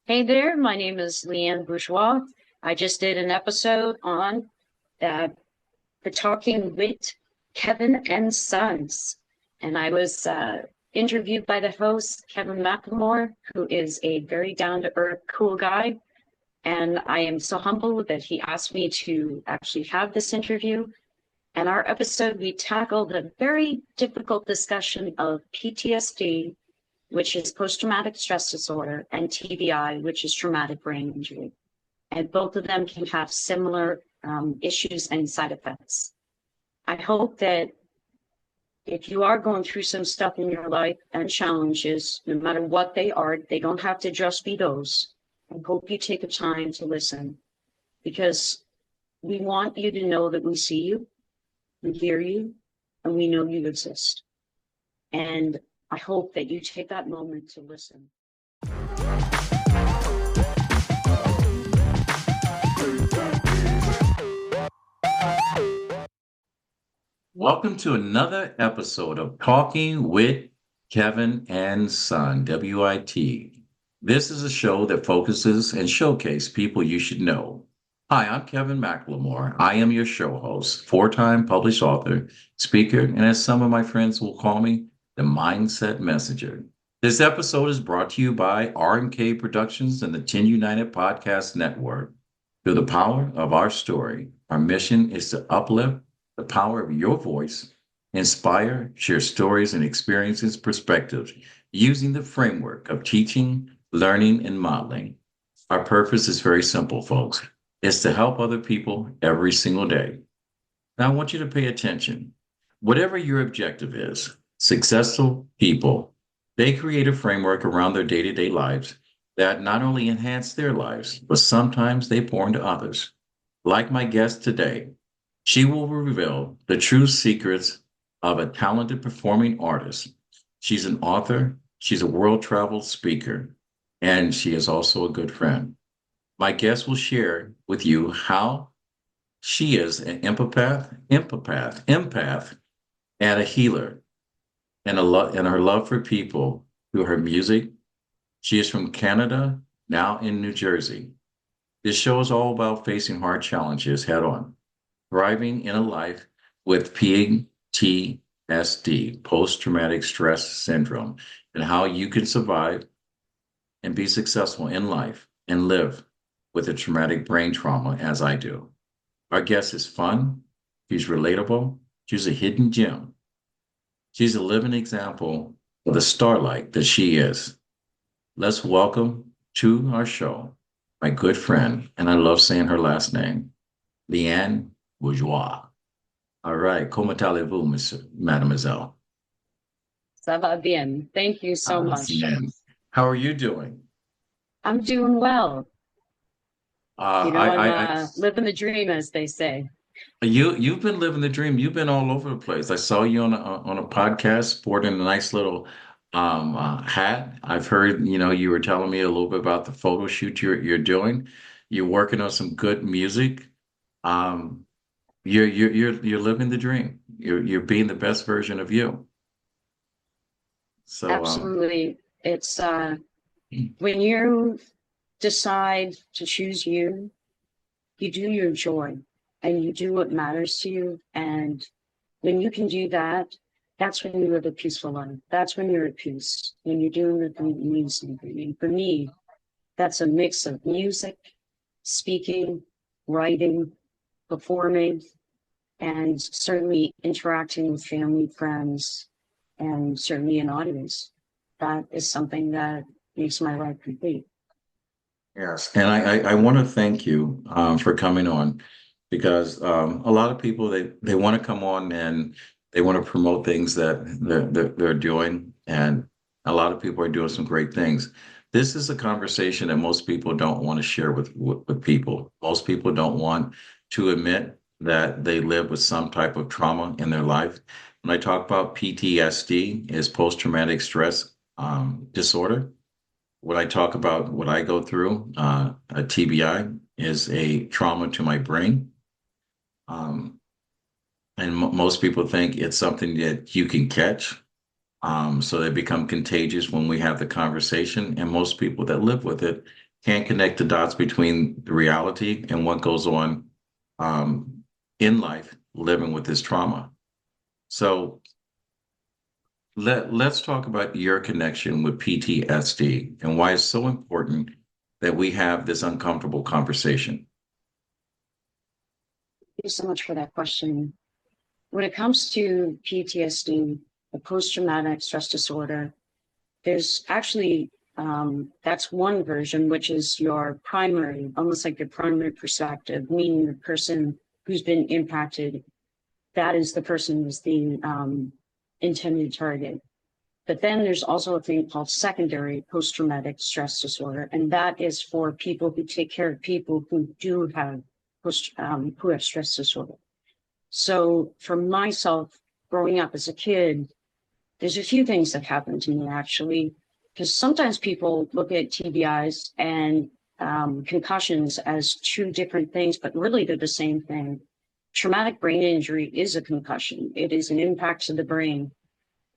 Hey there, my name is Leanne Bourgeois. I just did an episode on uh, the Talking with Kevin and Sons, and I was interviewed by the host, Kevin McLemore, who is a very down-to-earth, cool guy. And I am so humbled that he asked me to actually have this interview. And our episode, we tackled a very difficult discussion of PTSD, which is post-traumatic stress disorder, and TBI, which is traumatic brain injury. And both of them can have similar issues and side effects. I hope that if you are going through some stuff in your life and challenges, no matter what they are, they don't have to just be those. I hope you take the time to listen, because we want you to know that we see you, we hear you, and we know you exist. And I hope that you take that moment to listen. Welcome to another episode of Talking with Kevin and Son, WIT. This is a show that focuses and showcases people you should know. Hi, I'm Kevin McLemore. I am your show host, four-time published author, speaker, and as some of my friends will call me, the Mindset Messenger. This episode is brought to you by R&K Productions and the 10 United Podcast Network. Through the power of our story, our mission is to uplift the power of your voice, inspire, share stories and experiences, perspectives, using the framework of teaching, learning, and modeling. Our purpose is very simple, folks. It's to help other people every single day. Now, I want you to pay attention. Whatever your objective is, successful people, they create a framework around their day-to-day lives that not only enhance their lives, but sometimes they pour into others. Like my guest today, she will reveal the true secrets of a talented performing artist. She's an author, she's a world-traveled speaker, and she is also a good friend. My guest will share with you how she is an empath, and a healer, and her love for people through her music. She is from Canada, now in New Jersey. This show is all about facing hard challenges head on, thriving in a life with PTSD, post-traumatic stress syndrome, and how you can survive and be successful in life and live with a traumatic brain trauma as I do. Our guest is fun, she's relatable, she's a hidden gem. She's a living example of the starlight that she is. Let's welcome to our show my good friend, and I love saying her last name, Leanne Bourgeois. All right. Comment allez-vous, mademoiselle? Ça va bien. Thank you so much. Leanne. How are you doing? I'm doing well. Uh, I'm living the dream, as they say. you've been living the dream. You've been all over the place. I saw you on a podcast sporting a nice little hat. I've heard, you were telling me a little bit about the photo shoot you're doing. You're working on some good music. Um, you're living the dream. You're being the best version of you. So Absolutely. It's when you decide to choose you, you do your joy and you do what matters to you. And when you can do that, that's when you live a peaceful life. That's when you're at peace, when you're doing the thing that means something. And for me, that's a mix of music, speaking, writing, performing, and certainly interacting with family, friends, and certainly an audience. That is something that makes my life complete. yes, and I want to thank you for coming on because a lot of people they want to come on and they want to promote things that they're doing, and a lot of people are doing some great things. This is a conversation that most people don't want to share with people. Most people don't want to admit that they live with some type of trauma in their life. When I talk about PTSD, is post-traumatic stress disorder. When I talk about what I go through, a TBI is a trauma to my brain. Um, and most people think it's something that you can catch. So they become contagious when we have the conversation. And most people that live with it can't connect the dots between the reality and what goes on in life living with this trauma. So let's talk about your connection with PTSD and why it's so important that we have this uncomfortable conversation. Thank you so much for that question. When it comes to PTSD, the post-traumatic stress disorder, there's actually, that's one version, which is your primary, almost like your primary perspective, meaning the person who's been impacted, that is the person who's the intended target. But then there's also a thing called secondary post-traumatic stress disorder, and that is for people who take care of people who do have who have stress disorder. So for myself, growing up as a kid, there's a few things that happened to me actually, because sometimes people look at TBIs and concussions as two different things, but really they're the same thing. Traumatic brain injury is a concussion. It is an impact to the brain.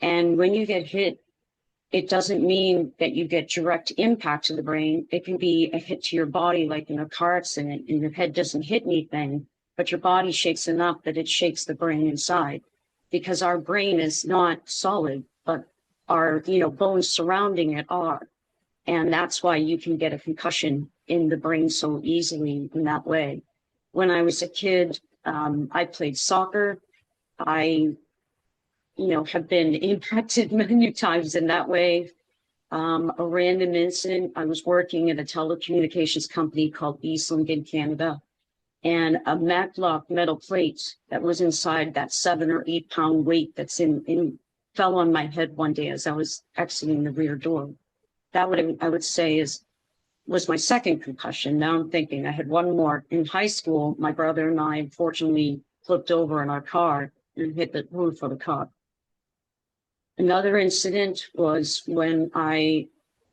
And when you get hit, it doesn't mean that you get direct impact to the brain. It can be a hit to your body, like in a car accident, and your head doesn't hit anything, but your body shakes enough that it shakes the brain inside, because our brain is not solid, but our bones surrounding it are. And that's why you can get a concussion in the brain so easily in that way. When I was a kid, I played soccer. I have been impacted many times in that way. A random incident, I was working at a telecommunications company called Eastlink in Canada, and a maglock metal plate that was inside that 7 or 8 pound weight that's in fell on my head one day as I was exiting the rear door. That I would say was my second concussion. Now I'm thinking I had one more. In high school, my brother and I unfortunately flipped over in our car and hit the roof of the car. Another incident was when I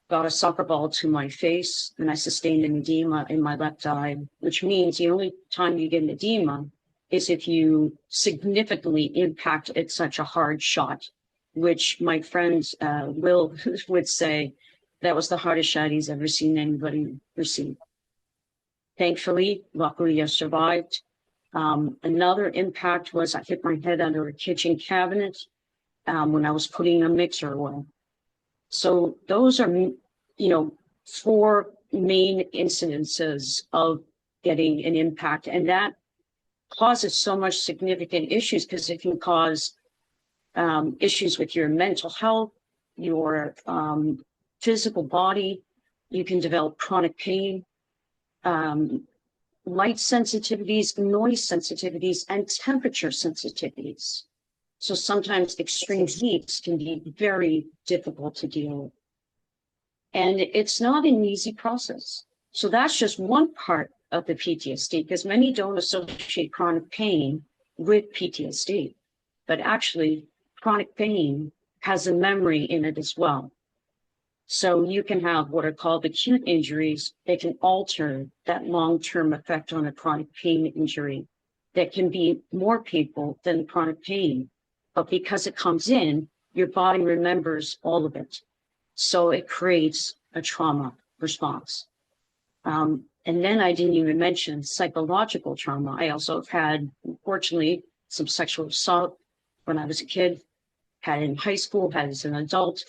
got a soccer ball to my face and I sustained an edema in my left eye, which means the only time you get an edema is if you significantly impact at such a hard shot, which my friend Will would say that was the hardest shot he's ever seen anybody receive. Thankfully, luckily, I survived. Another impact was I hit my head under a kitchen cabinet when I was putting a mixer away. So those are, 4 main incidences of getting an impact. And that causes so much significant issues because it can cause issues with your mental health, your physical body. You can develop chronic pain, light sensitivities, noise sensitivities, and temperature sensitivities. So sometimes extreme heats can be very difficult to deal with. And it's not an easy process. So that's just one part of the PTSD, because many don't associate chronic pain with PTSD. But actually, chronic pain has a memory in it as well. So you can have what are called acute injuries. They can alter that long-term effect on a chronic pain injury that can be more painful than chronic pain. But because it comes in, your body remembers all of it. So it creates a trauma response. And then I didn't even mention psychological trauma. I also had, unfortunately, some sexual assault when I was a kid, had in high school, had as an adult,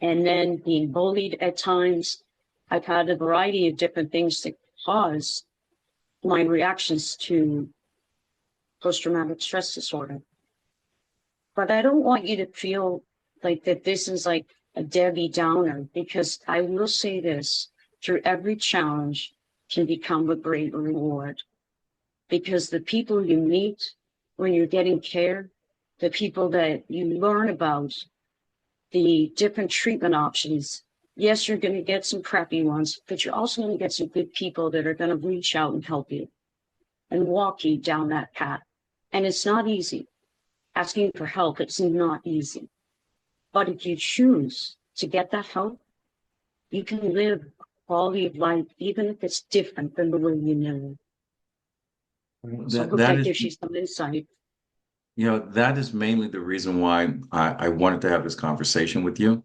and then being bullied at times. I've had a variety of different things that cause my reactions to post-traumatic stress disorder. But I don't want you to feel like that this is like a Debbie Downer, because I will say this, through every challenge can become a great reward. Because the people you meet when you're getting care, the people that you learn about, the different treatment options, yes, you're going to get some crappy ones, but you're also going to get some good people that are going to reach out and help you and walk you down that path. And it's not easy. Asking for help, it's not easy. But if you choose to get that help, you can live a quality of life, even if it's different than the way you know it. So I hope that gives you some insight. That is mainly the reason why I wanted to have this conversation with you.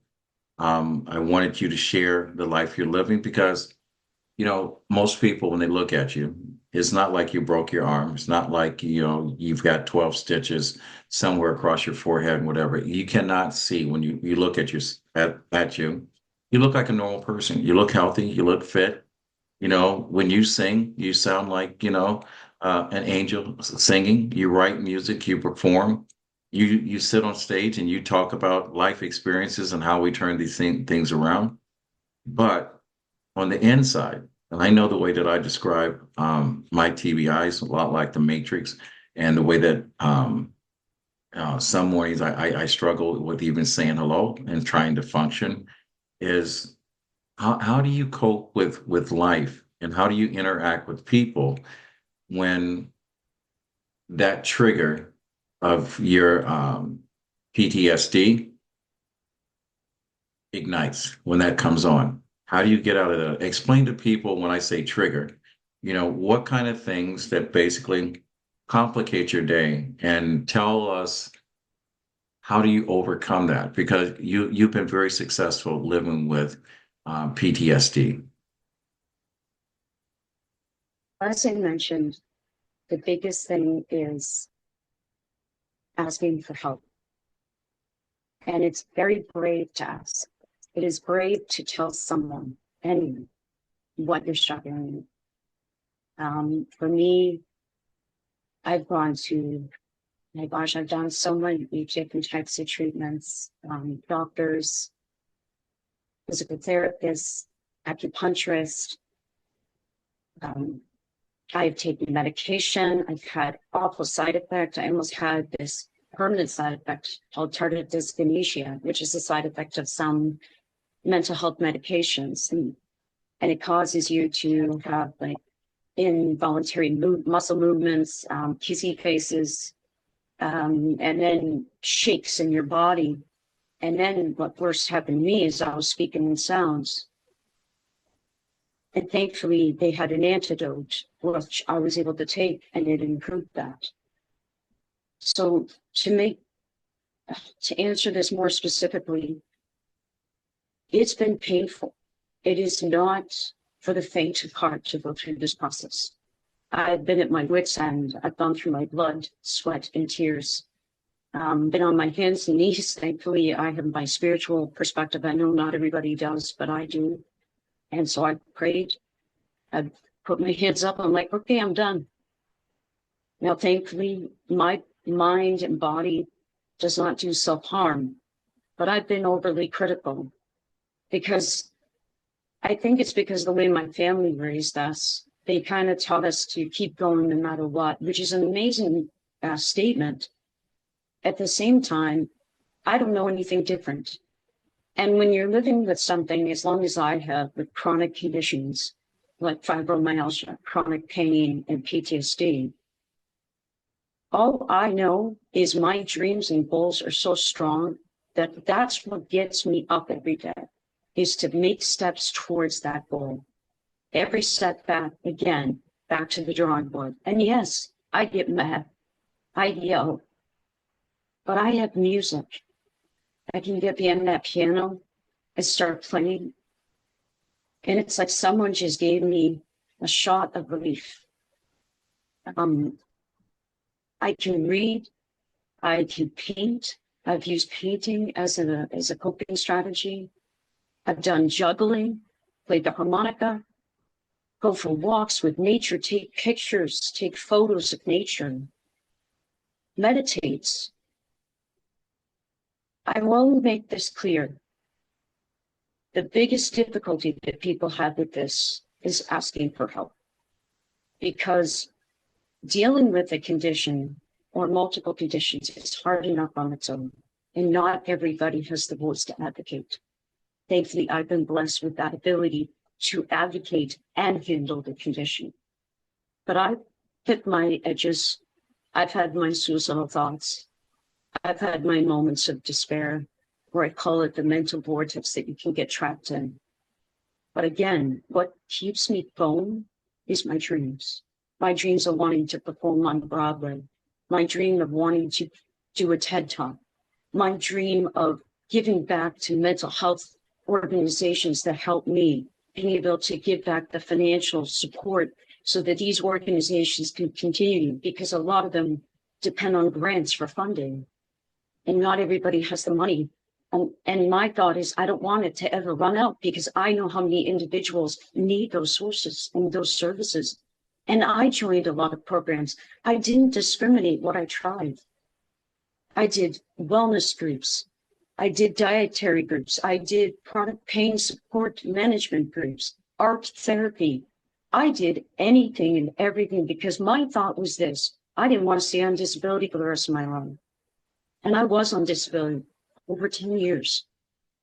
I wanted you to share the life you're living because most people, when they look at you, it's not like you broke your arm. It's not like, you've got 12 stitches somewhere across your forehead and whatever. You cannot see when you look at you. You look like a normal person. You look healthy. You look fit. When you sing, you sound like, an angel singing. You write music, you perform. You sit on stage and you talk about life experiences and how we turn these things around. But on the inside, and I know the way that I describe my TBI is a lot like the Matrix, and the way that some mornings I struggle with even saying hello and trying to function is how do you cope with life, and how do you interact with people when that trigger of your PTSD ignites, when that comes on? How do you get out of that? Explain to people when I say trigger, what kind of things that basically complicate your day, and tell us how do you overcome that? Because you've been very successful living with PTSD. As I mentioned, the biggest thing is asking for help. And it's very brave to ask. It is brave to tell someone, anyone, what you're struggling with. For me, I've gone to, my gosh, I've done so many different types of treatments, doctors, physical therapists, acupuncturist. I've taken medication. I've had awful side effects. I almost had this permanent side effect called tardive dyskinesia, which is a side effect of some mental health medications. And it causes you to have like involuntary muscle movements, kissy faces, and then shakes in your body. And then what worst happened to me is I was speaking in sounds. And thankfully, they had an antidote, which I was able to take, and it improved that. So to answer this more specifically, it's been painful. It is not for the faint of heart to go through this process. I've been at my wit's end. I've gone through my blood, sweat, and tears. Been on my hands and knees. Thankfully, I have my spiritual perspective. I know not everybody does, but I do. And so I prayed. I put my hands up. I'm like, okay, I'm done. Now, thankfully, my mind and body does not do self-harm, but I've been overly critical because I think it's because the way my family raised us, they kind of taught us to keep going no matter what, which is an amazing statement. At the same time, I don't know anything different. And when you're living with something, as long as I have, with chronic conditions like fibromyalgia, chronic pain, and PTSD, all I know is my dreams and goals are so strong that that's what gets me up every day, is to make steps towards that goal. Every setback, again, back to the drawing board. And yes, I get mad, I yell, but I have music. I can get behind that piano and start playing. And it's like someone just gave me a shot of relief. I can read, I can paint. I've used painting as a coping strategy. I've done juggling, played the harmonica, go for walks with nature, take pictures, take photos of nature, meditates. I will make this clear. The biggest difficulty that people have with this is asking for help, because dealing with a condition or multiple conditions is hard enough on its own, and not everybody has the voice to advocate. Thankfully, I've been blessed with that ability to advocate and handle the condition. But I've hit my edges. I've had my suicidal thoughts. I've had my moments of despair, where I call it the mental vortex that you can get trapped in. But again, what keeps me going is my dreams. My dreams of wanting to perform on Broadway. My dream of wanting to do a TED Talk. My dream of giving back to mental health organizations that help me being able to give back the financial support so that these organizations can continue, because a lot of them depend on grants for funding, and not everybody has the money. And my thought is, I don't want it to ever run out, because I know how many individuals need those sources and those services. And I joined a lot of programs. I didn't discriminate what I tried. I did wellness groups. I did dietary groups. I did chronic pain support management groups, art therapy. I did anything and everything, because my thought was this: I didn't want to stay on disability for the rest of my life. And I was on disability over 10 years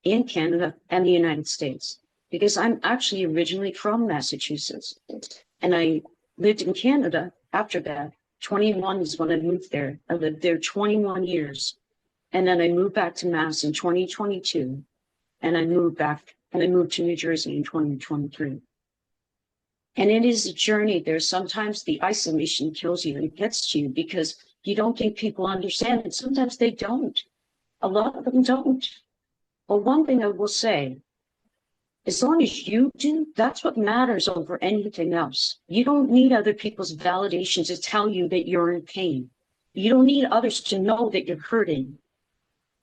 in Canada and the United States, because I'm actually originally from Massachusetts. And I lived in Canada after that. 21 is when I moved there. I lived there 21 years. And then I moved back to Mass in 2022. And I moved to New Jersey in 2023. And it is a journey. There's sometimes the isolation kills you. It gets to you because you don't think people understand it. Sometimes they don't. A lot of them don't. But one thing I will say, as long as you do, that's what matters over anything else. You don't need other people's validation to tell you that you're in pain. You don't need others to know that you're hurting.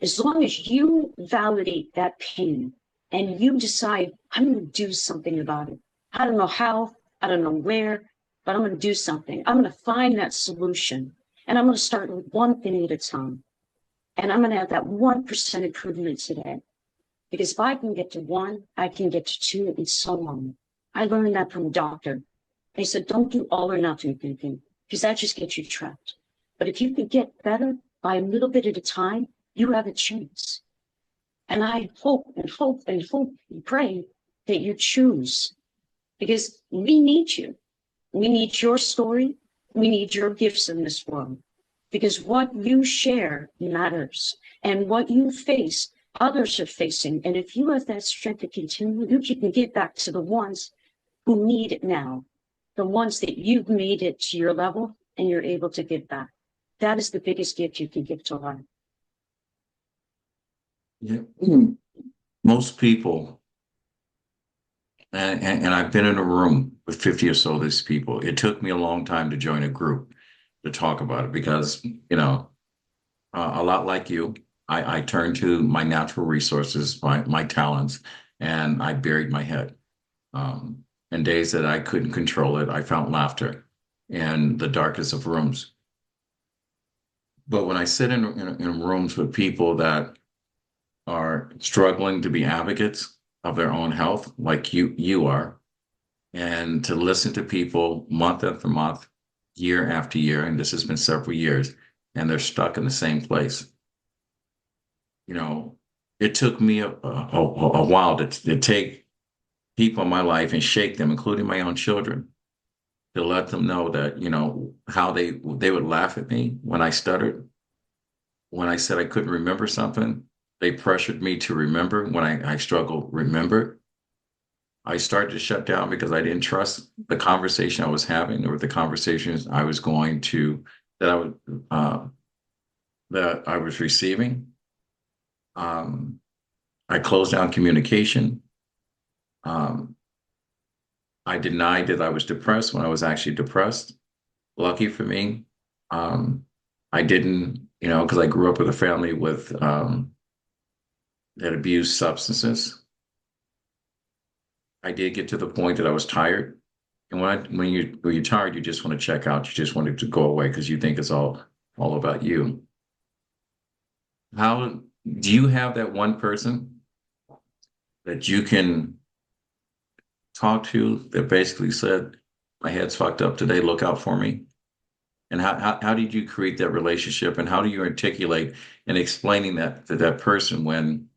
As long as you validate that pain and you decide, I'm going to do something about it. I don't know how, I don't know where, but I'm going to do something. I'm going to find that solution. And I'm going to start with one thing at a time. And I'm going to have that 1% improvement today. Because if I can get to 1, I can get to 2, and so on. I learned that from a doctor. They said, don't do all or nothing thinking, because that just gets you trapped. But if you can get better by a little bit at a time, you have a chance. And I hope and hope and hope and pray that you choose, because we need you. We need your story. We need your gifts in this world, because what you share matters, and what you face, others are facing. And if you have that strength to continue, you can get back to the ones who need it now, the ones that you've made it to your level and you're able to give back. That is the biggest gift you can give to life. Yeah. Most people, and I've been in a room with 50 or so of these people. It took me a long time to join a group to talk about it, because, a lot like you, I turned to my natural resources, my talents, and I buried my head. And days that I couldn't control it, I found laughter in the darkest of rooms. But when I sit in rooms with people that are struggling to be advocates of their own health, like you are, and to listen to people month after month, year after year, and this has been several years, and they're stuck in the same place. It took me a while to take people in my life and shake them, including my own children, to let them know that, how they would laugh at me when I stuttered, when I said I couldn't remember something. They pressured me to remember when I struggled, remember. I started to shut down because I didn't trust the conversation I was having, or the conversations I was going to, that I was receiving. I closed down communication. I denied that I was depressed when I was actually depressed. Lucky for me, I didn't, because I grew up with a family that abused substances. I did get to the point that I was tired. And when you're tired, you just want to check out. You just want it to go away because you think it's all about you. How do you have that one person that you can talk to that basically said, my head's fucked up today, look out for me? And how did you create that relationship, and how do you articulate and explaining that to that person when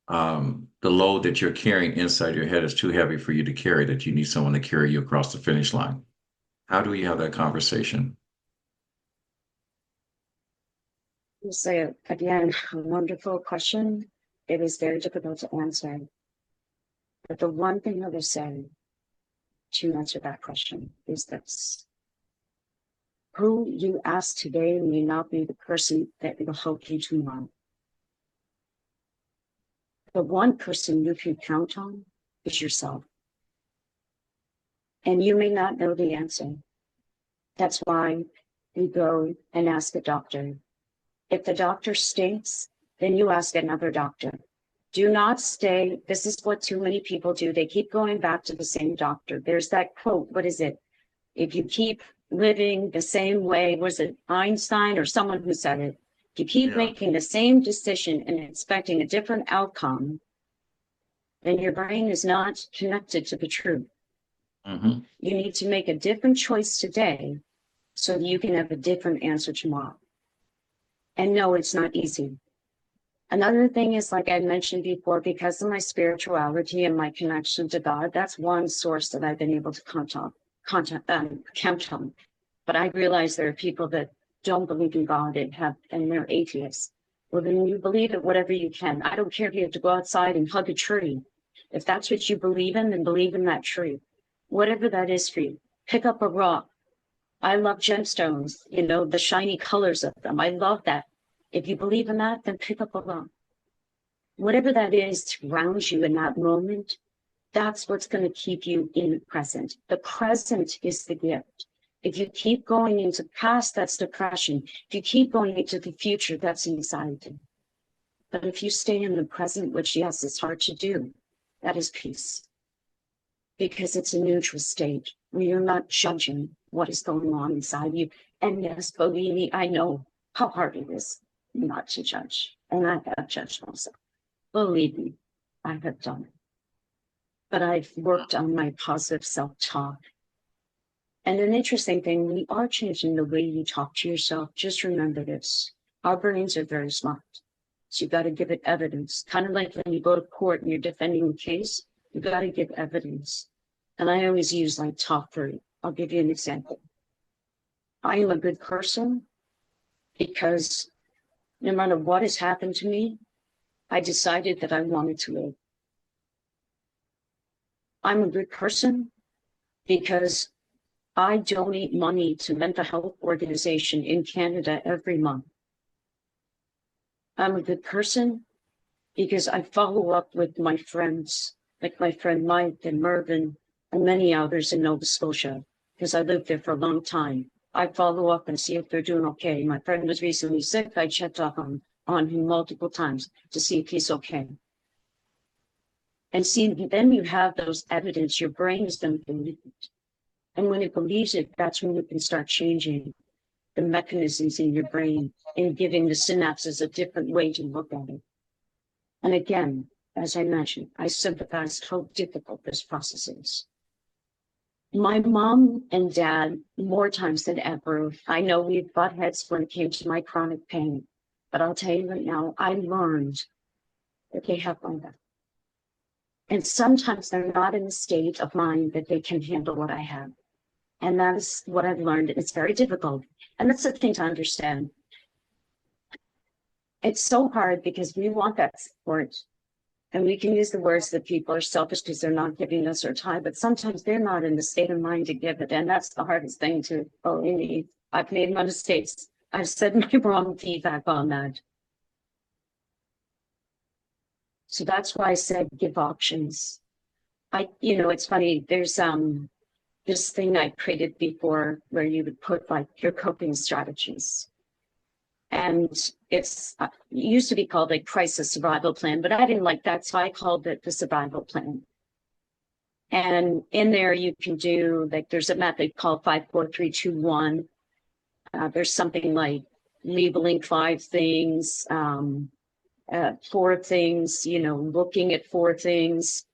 the load that you're carrying inside your head is too heavy for you to carry, that you need someone to carry you across the finish line? How do we have that conversation? I'll say, again, a wonderful question. It is very difficult to answer. But the one thing I will say to answer that question is this: who you ask today may not be the person that will help you tomorrow. The one person you can count on is yourself. and you may not know the answer. That's why you go and ask a doctor. If the doctor stinks, then you ask another doctor. Do not stay. This is what too many people do. They keep going back to the same doctor. There's that quote. What is it? If you keep living the same way, was it Einstein or someone who said it? If you keep making the same decision and expecting a different outcome, then your brain is not connected to the truth. Mm-hmm. You need to make a different choice today so that you can have a different answer tomorrow. And no, it's not easy. Another thing is, like I mentioned before, because of my spirituality and my connection to God, that's one source that I've been able to count on. But I realize there are people that don't believe in God and they're atheists. Well, then you believe it, whatever you can. I don't care if you have to go outside and hug a tree. If that's what you believe in, then believe in that tree. Whatever that is for you. Pick up a rock. I love gemstones, the shiny colors of them. I love that. If you believe in that, then pick up a rock. Whatever that is to ground you in that moment, that's what's going to keep you in the present. The present is the gift. If you keep going into the past, that's depression. If you keep going into the future, that's anxiety. But if you stay in the present, which, yes, it's hard to do, that is peace. Because it's a neutral state where you're not judging what is going on inside you. And yes, believe me, I know how hard it is not to judge. And I have judged myself. Believe me, I have done it. But I've worked on my positive self-talk. And an interesting thing, when you are changing the way you talk to yourself, just remember this. Our brains are very smart. So you've got to give it evidence. Kind of like when you go to court and you're defending a case, you've got to give evidence. And I always use like top 3. I'll give you an example. I am a good person because no matter what has happened to me, I decided that I wanted to live. I'm a good person because I donate money to mental health organization in Canada every month. I'm a good person because I follow up with my friends, like my friend Mike and Mervyn and many others in Nova Scotia, because I lived there for a long time. I follow up and see if they're doing okay. My friend was recently sick. I checked up on him multiple times to see if he's okay. And see, then you have those evidence, your brain is going to believe it. And when it believes it, that's when you can start changing the mechanisms in your brain and giving the synapses a different way to look at it. And again, as I mentioned, I sympathize how difficult this process is. My mom and dad, more times than ever, I know we've butt heads when it came to my chronic pain, but I'll tell you right now, I learned that they have my back. And sometimes they're not in the state of mind that they can handle what I have. And that is what I've learned. It's very difficult. And that's the thing to understand. It's so hard because we want that support. And we can use the words that people are selfish because they're not giving us our time, but sometimes they're not in the state of mind to give it. And that's the hardest thing to believe me. I've made my mistakes. I've said my wrong feedback on that. So that's why I said give options. It's funny, there's this thing I created before where you would put like your coping strategies. And it used to be called a crisis survival plan, but I didn't like that. So I called it the survival plan. And in there you can do, like, there's a method called 5, 4, 3, 2, 1. There's something like labeling 5 things, 4 things, looking at 4 things,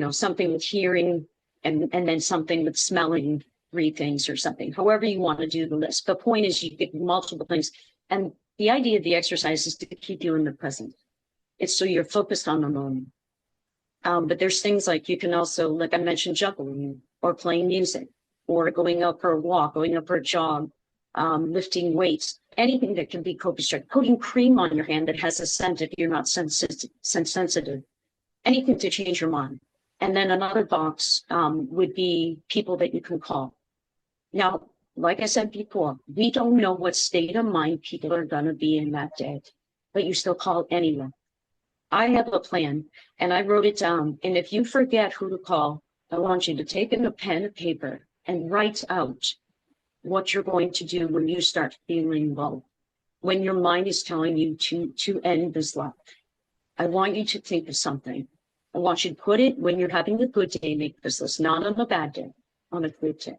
something with hearing, and then something with smelling, 3 things or something, however you want to do the list. The point is you get multiple things. And the idea of the exercise is to keep you in the present. It's so you're focused on the moment. But there's things like you can also, like I mentioned, juggling or playing music or going out for a walk, going out for a jog, lifting weights, anything that can be co-constructed, putting cream on your hand that has a scent if you're not sensitive, anything to change your mind. And then another box would be people that you can call. Now, like I said before, we don't know what state of mind people are going to be in that day, but you still call anyone. I have a plan and I wrote it down. And if you forget who to call, I want you to take a pen and paper and write out what you're going to do when you start feeling low, when your mind is telling you to end this life. I want you to think of something. I want you to put it when you're having a good day, make this list, not on a bad day, on a good day.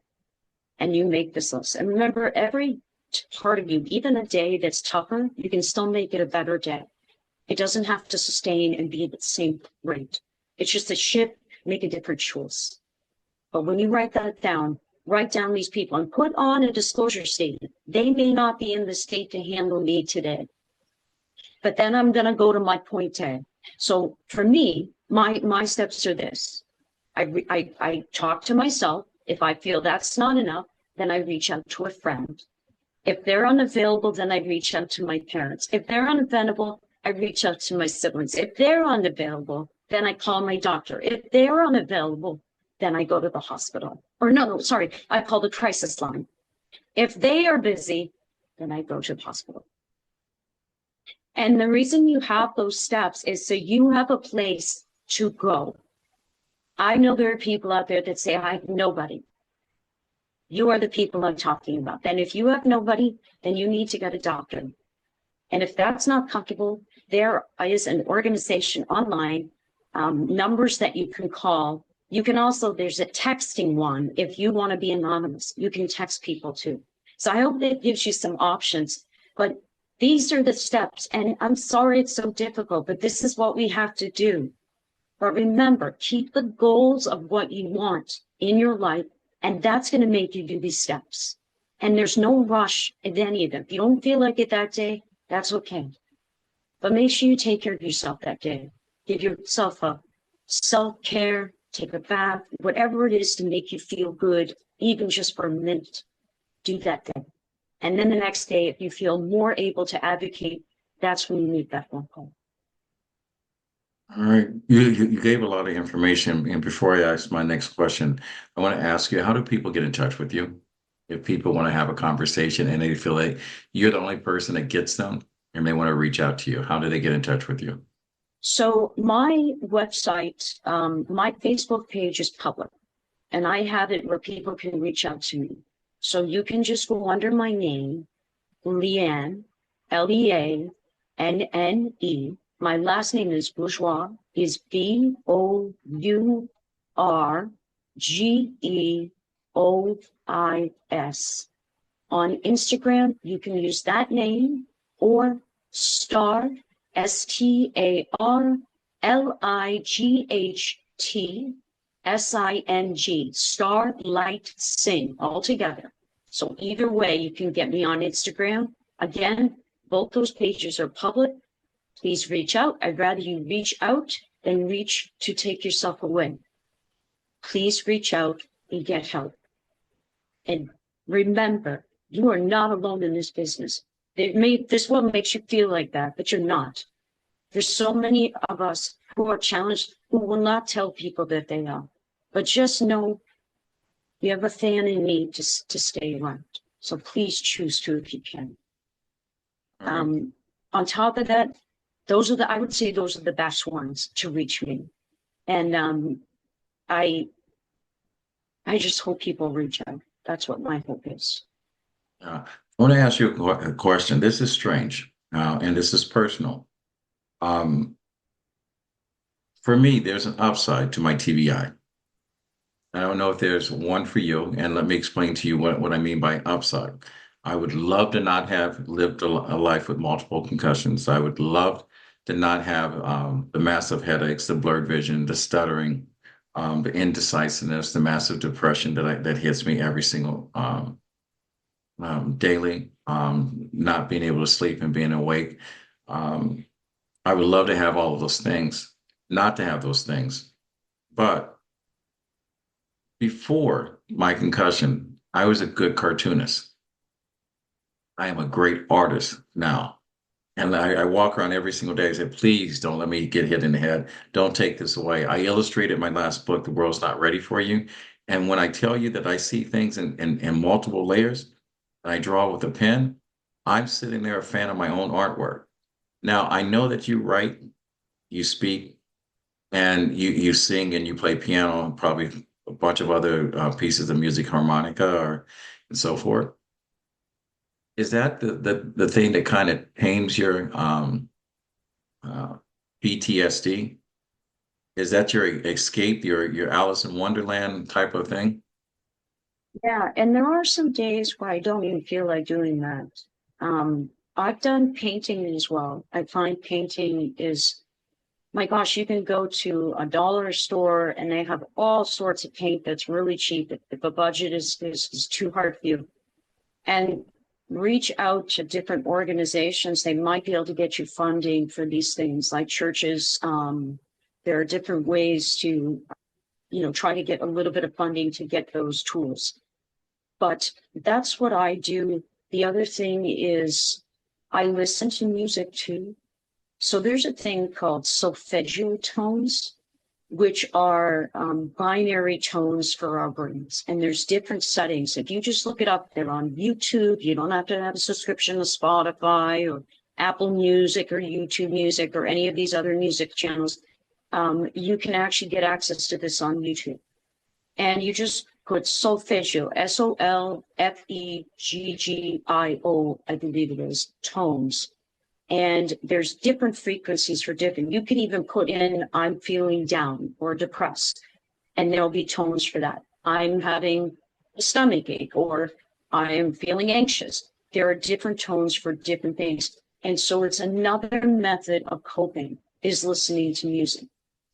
And you make this list. And remember, every part of you, even a day that's tougher, you can still make it a better day. It doesn't have to sustain and be at the same rate. It's just a shift, make a different choice. But when you write that down, write down these people and put on a disclosure statement. They may not be in the state to handle me today. But then I'm going to go to my point A. So for me, my steps are this. I talk to myself. If I feel that's not enough, then I reach out to a friend. If they're unavailable, then I reach out to my parents. If they're unavailable, I reach out to my siblings. If they're unavailable, then I call my doctor. If they're unavailable, then I go to the hospital. Or no, sorry, I call the crisis line. If they are busy, then I go to the hospital. And the reason you have those steps is so you have a place to go. I know there are people out there that say, I have nobody. You are the people I'm talking about. Then if you have nobody, then you need to get a doctor. And if that's not comfortable, there is an organization online, numbers that you can call. You can also, there's a texting one. If you want to be anonymous, you can text people too. So I hope that gives you some options, but these are the steps. And I'm sorry it's so difficult, but this is what we have to do. But remember, keep the goals of what you want in your life, and that's going to make you do these steps. And there's no rush in any of them. If you don't feel like it that day, that's okay. But make sure you take care of yourself that day. Give yourself a self-care, take a bath, whatever it is to make you feel good, even just for a minute. Do that day. And then the next day, if you feel more able to advocate, that's when you need that phone call. All right. You gave a lot of information. And before I ask my next question, I want to ask you, how do people get in touch with you? If people want to have a conversation and they feel like you're the only person that gets them and they want to reach out to you, how do they get in touch with you? So my website, my Facebook page is public, and I have it where people can reach out to me. So you can just go under my name, Leanne, Leanne. My last name is Bourgeois, is Bourgeois. On Instagram, you can use that name or star, StarLighTSing, Starlight Sing, all together. So either way, you can get me on Instagram. Again, both those pages are public. Please reach out. I'd rather you reach out than reach to take yourself away. Please reach out and get help. And remember, you are not alone in this business. This world makes you feel like that, but you're not. There's so many of us who are challenged who will not tell people that they are. But just know you have a fan in me to stay around. So please choose to if you can. On top of that, I would say those are the best ones to reach me. And I just hope people reach out. That's what my hope is. I want to ask you a question. This is strange, and this is personal. Um, for me, there's an upside to my TBI. I don't know if there's one for you, and let me explain to you what I mean by upside. I would love to not have lived a life with multiple concussions. I would love to not have the massive headaches, the blurred vision, the stuttering, the indecisiveness, the massive depression that hits me every single daily, not being able to sleep and being awake. I would love to have all of those things, not to have those things. But before my concussion, I was a good cartoonist. I am a great artist now. And I walk around every single day and say, please don't let me get hit in the head. Don't take this away. I illustrated my last book, The World's Not Ready for You. And when I tell you that I see things in multiple layers, and I draw with a pen, I'm sitting there a fan of my own artwork. Now, I know that you write, you speak, and you sing and you play piano, probably a bunch of other pieces of music, harmonica or and so forth. Is that the thing that kind of tames your uh, PTSD? Is that your escape, your Alice in Wonderland type of thing? Yeah, and there are some days where I don't even feel like doing that. I've done painting as well. I find painting is, my gosh, you can go to a dollar store and they have all sorts of paint that's really cheap if a budget is too hard for you. And reach out to different organizations. They might be able to get you funding for these things, like churches. There are different ways to, try to get a little bit of funding to get those tools. But that's what I do. The other thing is I listen to music too. So there's a thing called solfeggio tones, which are binary tones for our brains. And there's different settings. If you just look it up, they're on YouTube. You don't have to have a subscription to Spotify or Apple Music or YouTube Music or any of these other music channels. You can actually get access to this on YouTube. And you just put solfeggio, Solfeggio, I believe it is, tones. And there's different frequencies for different. You can even put in, I'm feeling down or depressed, and there'll be tones for that. I'm having a stomach ache or I am feeling anxious. There are different tones for different things. And so it's another method of coping is listening to music.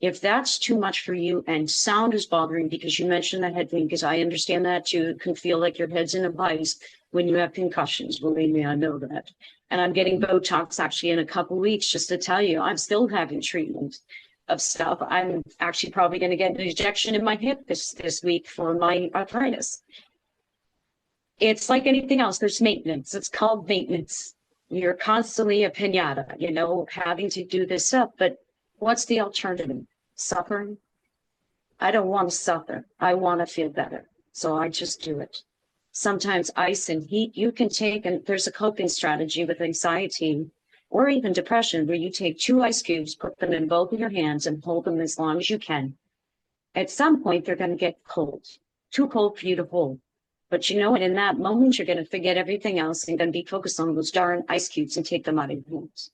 If that's too much for you and sound is bothering, because you mentioned that head thing, because I understand that too, it can feel like your head's in a vice when you have concussions. Believe me, I know that. And I'm getting Botox actually in a couple of weeks, just to tell you, I'm still having treatment of stuff. I'm actually probably going to get an injection in my hip this week for my arthritis. It's like anything else. There's maintenance. It's called maintenance. You're constantly a pinata, having to do this up. But what's the alternative? Suffering? I don't want to suffer. I want to feel better. So I just do it. Sometimes ice and heat you can take, and there's a coping strategy with anxiety or even depression where you take 2 ice cubes, put them in both of your hands and hold them as long as you can. At some point, they're going to get cold, too cold for you to hold. But and in that moment, you're going to forget everything else and going to be focused on those darn ice cubes and take them out of your hands.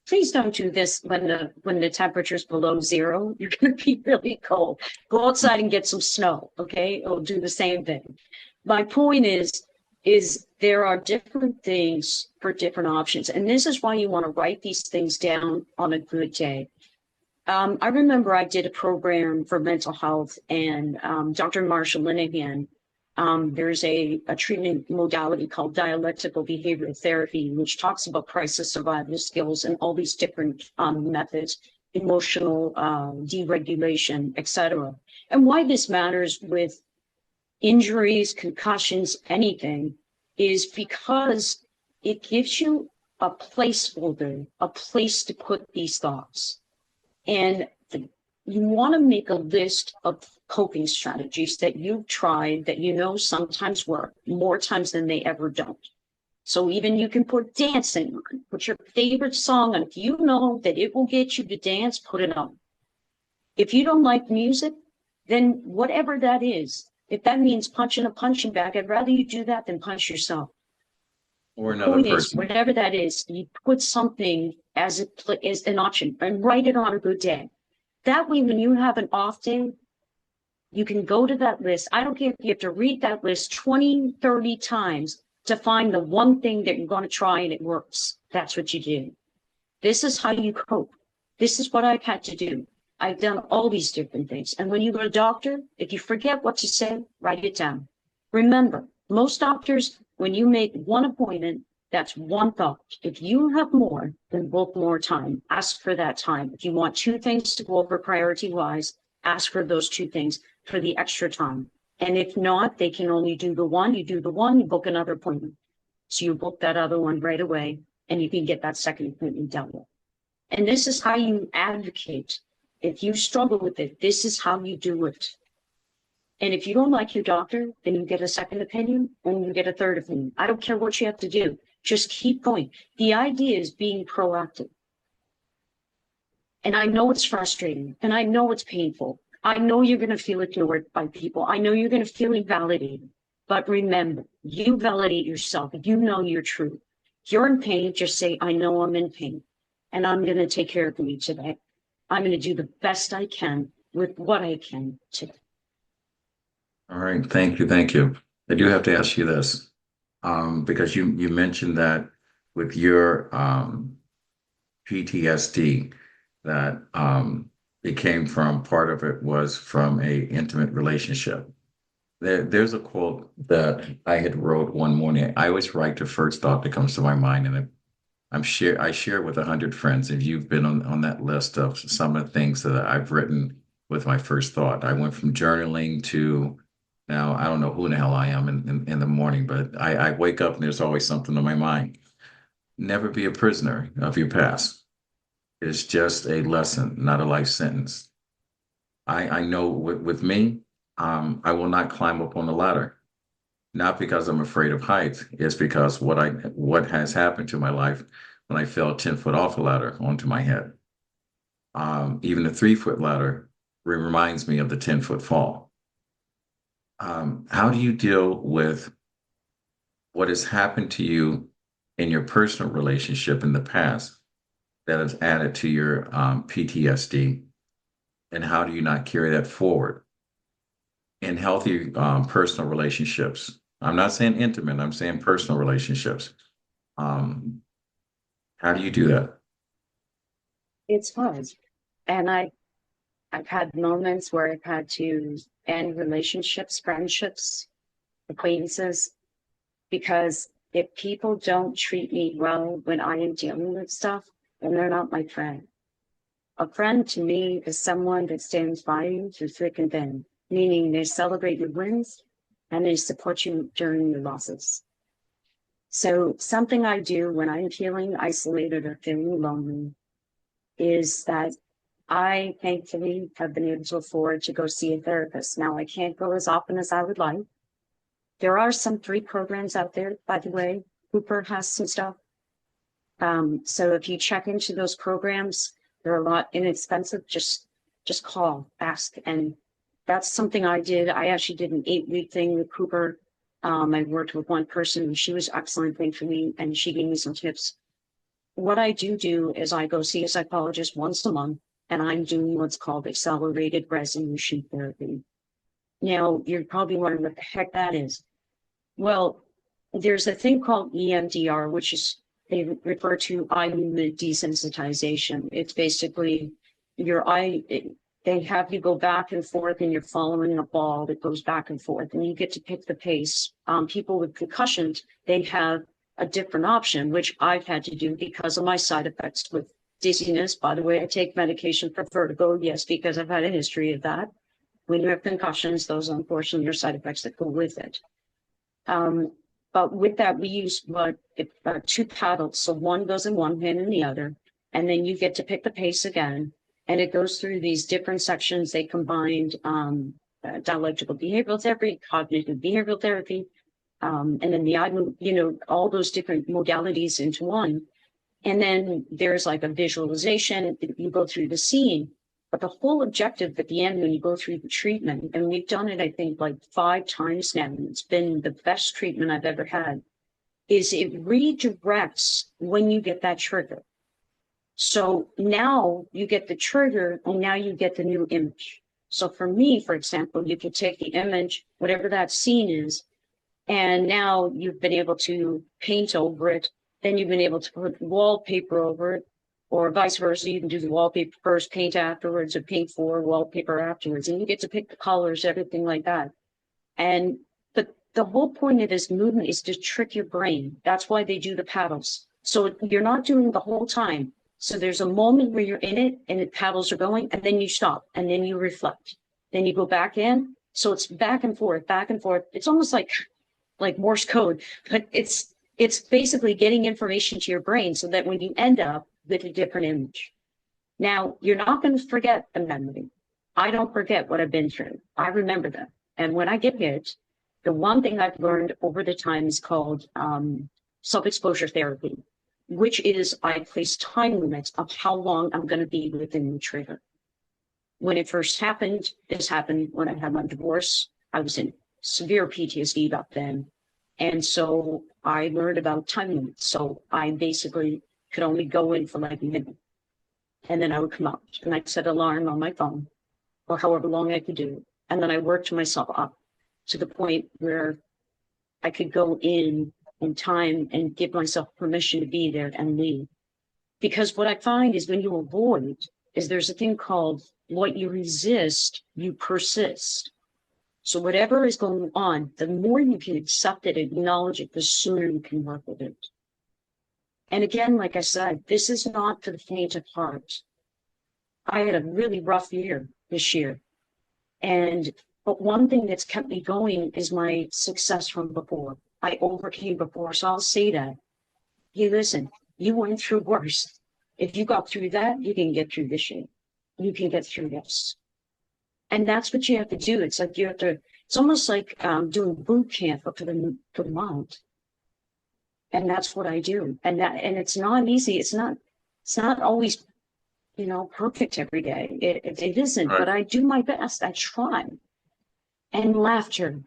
Please don't do this when the temperature's below 0. You're going to be really cold. Go outside and get some snow, okay? It'll do the same thing. My point is there are different things for different options. And this is why you want to write these things down on a good day. I remember I did a program for mental health and Dr. Marshall Linehan. There's a treatment modality called dialectical behavioral therapy, which talks about crisis survival skills and all these different methods, emotional deregulation, etc. And why this matters with injuries, concussions, anything, is because it gives you a placeholder, a place to put these thoughts. And you want to make a list of coping strategies that you've tried that sometimes work more times than they ever don't. So even you can put dancing on, put your favorite song on. If you know that it will get you to dance, put it on. If you don't like music, then whatever that is, if that means punching a punching bag, I'd rather you do that than punch yourself. Or another person. Whatever that is, you put something as an option and write it on a good day. That way, when you have an off day, you can go to that list. I don't care if you have to read that list 20, 30 times to find the one thing that you're going to try and it works. That's what you do. This is how you cope. This is what I've had to do. I've done all these different things. And when you go to a doctor, if you forget what to say, write it down. Remember, most doctors, when you make one appointment, that's one thought. If you have more, then book more time. Ask for that time. If you want 2 things to go over priority-wise, ask for those 2 things for the extra time. And if not, they can only do the one. You do the one, you book another appointment. So you book that other one right away, and you can get that second appointment dealt with. And this is how you advocate. If you struggle with it, this is how you do it. And if you don't like your doctor, then you get a second opinion and you get a third opinion. I don't care what you have to do. Just keep going. The idea is being proactive. And I know it's frustrating and I know it's painful. I know you're going to feel ignored by people. I know you're going to feel invalidated. But remember, you validate yourself. You know your truth. If you're in pain, just say, I know I'm in pain. And I'm going to take care of you today. I'm going to do the best I can with what I can today. All right. Thank you. Thank you. I do have to ask you this, because you mentioned that with your PTSD, that it came from part of it was from a intimate relationship. There's a quote that I had wrote one morning. I always write the first thought that comes to my mind, and I share with 100 friends. If you've been on that list of some of the things that I've written with my first thought, I went from journaling to now I don't know who the hell I am in the morning, but I wake up and there's always something on my mind. Never be a prisoner of your past. It's just a lesson, not a life sentence. I know with me, I will not climb up on the ladder, not because I'm afraid of heights. It's because what has happened to my life when I fell 10 foot off a ladder onto my head. Even the 3 foot ladder reminds me of the 10 foot fall. How do you deal with what has happened to you in your personal relationship in the past that has added to your PTSD? And how do you not carry that forward in healthy personal relationships? I'm not saying intimate, I'm saying personal relationships. Um, how do you do that? It's hard. And I've had moments where I've had to end relationships, friendships, acquaintances, because if people don't treat me well when I am dealing with stuff, then they're not my friend. A friend to me is someone that stands by you through thick and thin, meaning they celebrate your wins and they support you during your losses. So something I do when I'm feeling isolated or feeling lonely is that I thankfully have been able to afford to go see a therapist. Now I can't go as often as I would like. There are some free programs out there, by the way. Cooper has some stuff. So if you check into those programs, they're a lot inexpensive. Just call, ask. And that's something I did. I actually did an 8-week thing with Cooper. I worked with one person and she was excellent thing for me and she gave me some tips. What I do is I go see a psychologist once a month and I'm doing what's called accelerated resolution therapy. Now, you're probably wondering what the heck that is. Well, there's a thing called EMDR, which is they refer to eye movement desensitization. It's basically your eye, they have you go back and forth and you're following a ball that goes back and forth and you get to pick the pace. People with concussions, they have a different option, which I've had to do because of my side effects with dizziness. By the way, I take medication for vertigo, yes, because I've had a history of that. When you have concussions, those unfortunately are side effects that go with it. But with that, we use two paddles. So one goes in one hand and the other, and then you get to pick the pace again. And it goes through these different sections. They combined dialectical behavioral therapy, cognitive behavioral therapy, and then all those different modalities into one. And then there's like a visualization. You go through the scene. But the whole objective at the end, when you go through the treatment, and we've done it, I think, like 5 times now, and it's been the best treatment I've ever had, is it redirects when you get that trigger. So now you get the trigger, and now you get the new image. So for me, for example, you could take the image, whatever that scene is, and now you've been able to paint over it. Then you've been able to put wallpaper over it. Or vice versa, you can do the wallpaper first, paint afterwards, or paint for wallpaper afterwards. And you get to pick the colors, everything like that. And the whole point of this movement is to trick your brain. That's why they do the paddles. So you're not doing the whole time. So there's a moment where you're in it and the paddles are going, and then you stop, and then you reflect. Then you go back in. So it's back and forth, back and forth. It's almost like Morse code, but it's basically getting information to your brain so that when you end up with a different image. Now, you're not going to forget the memory. I don't forget what I've been through. I remember them. And when I get hit, the one thing I've learned over the time is called self-exposure therapy, which is I place time limits of how long I'm going to be within the trigger. when it first happened, this happened when I had my divorce. I was in severe PTSD back then. And so I learned about time limits. So I basically could only go in for like a minute. And then I would come out and I'd set an alarm on my phone or however long I could do. And then I worked myself up to the point where I could go in time and give myself permission to be there and leave. Because what I find is when you avoid, is there's a thing called what you resist, you persist. So whatever is going on, the more you can accept it, acknowledge it, the sooner you can work with it. And again, like I said, this is not for the faint of heart. I had a really rough year this year. But one thing that's kept me going is my success from before. I overcame before, so I'll say that. Hey, listen, you went through worse. If you got through that, you can get through this shit. You can get through this. And that's what you have to do. It's like you have to, it's almost like doing boot camp for the mind. And that's what I do. And it's not easy. It's not always, perfect every day. It isn't, Right. but I do my best. I try. And laughter.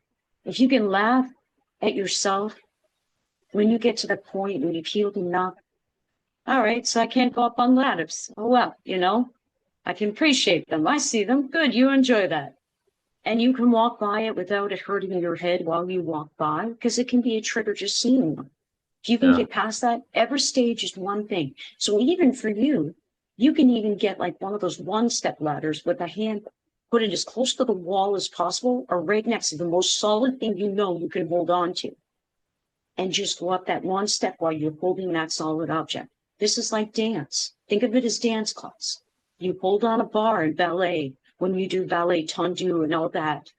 If you can laugh at yourself, when you get to the point when you've healed enough, all right, so I can't go up on ladders. Oh, well, I can appreciate them. I see them. Good. You enjoy that. And you can walk by it without it hurting your head while you walk by, because it can be a trigger just seeing one. If you can get past that, every stage is one thing. So even for you, you can even get like one of those one-step ladders with a hand, put it as close to the wall as possible or right next to the most solid thing you can hold on to. And just go up that one step while you're holding that solid object. This is like dance. Think of it as dance class. You hold on a bar in ballet when you do ballet tendu and all that.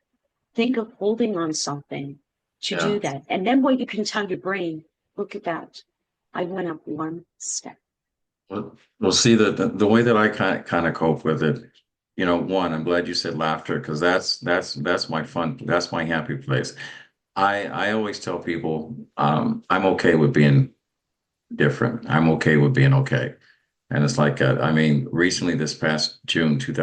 Think of holding on something to do that. And then what you can tell your brain, look at that. I went up one step. Well, see, the way that I kind of cope with it, one, I'm glad you said laughter, because that's my fun, that's my happy place. I always tell people I'm okay with being different. I'm okay with being okay. And it's like, recently this past July